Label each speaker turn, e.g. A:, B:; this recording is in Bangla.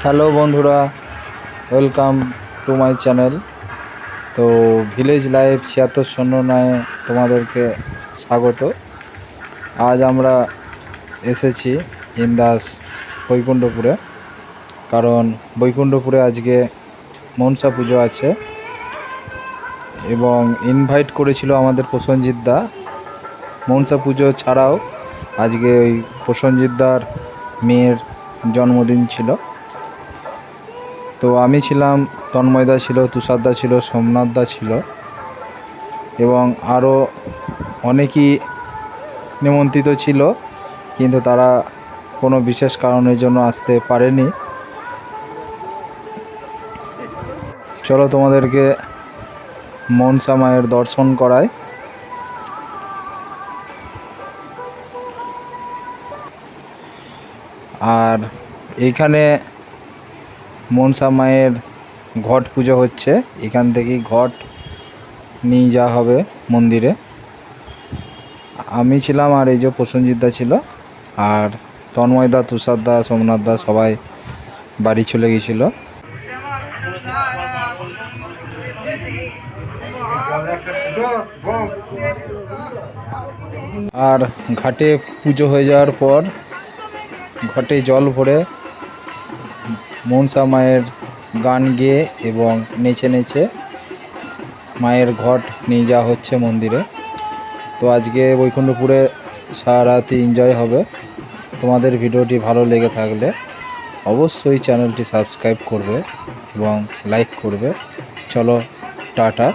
A: হ্যালো বন্ধুরা, ওয়েলকাম টু মাই চ্যানেল। তো ভিলেজ লাইফ ৭৬09 তোমাদেরকে স্বাগত। আজ আমরা এসেছি ইন্দাস বৈকুণ্ঠপুরে, কারণ বৈকুণ্ঠপুরে আজকে মনসা পুজো আছে এবং ইনভাইট করেছিল আমাদের প্রসেনজিৎ দা। মনসা পুজো ছাড়াও আজকে ওই প্রসেনজিৎ দার মেয়ের জন্মদিন ছিল। তো আমি ছিলাম, তন্ময়দা ছিল, তুষারদা ছিল, সোমনাথদা ছিল এবং আরও অনেকেই নিমন্ত্রিত ছিল, কিন্তু তারা কোনো বিশেষ কারণের জন্য আসতে পারেনি। চলো তোমাদেরকে মনসা মায়ের দর্শন করাই। আর এইখানে মনসা মায়ের ঘট পুজো হচ্ছে, এখান থেকেই ঘট নিয়ে যাওয়া হবে মন্দিরে। আমি ছিলাম, আর এই যে প্রসেনজিৎদা ছিল, আর তন্ময়দা, তুষারদা, সোমনাথদা সবাই বাড়ি চলে গেছিল। আর ঘাটে পুজো হয়ে যাওয়ার পর ঘটে জল ভরে মনসা মায়ের গান গেয়ে এবং নেচে নেচে মায়ের ঘট নিয়ে যাওয়া হচ্ছে মন্দিরে। তো আজকে বৈকুণ্ঠপুরে সারা রাতি এনজয় হবে। তোমাদের ভিডিওটি ভালো লেগে থাকলে অবশ্যই চ্যানেলটি সাবস্ক্রাইব করবে এবং লাইক করবে। চলো, টাটা।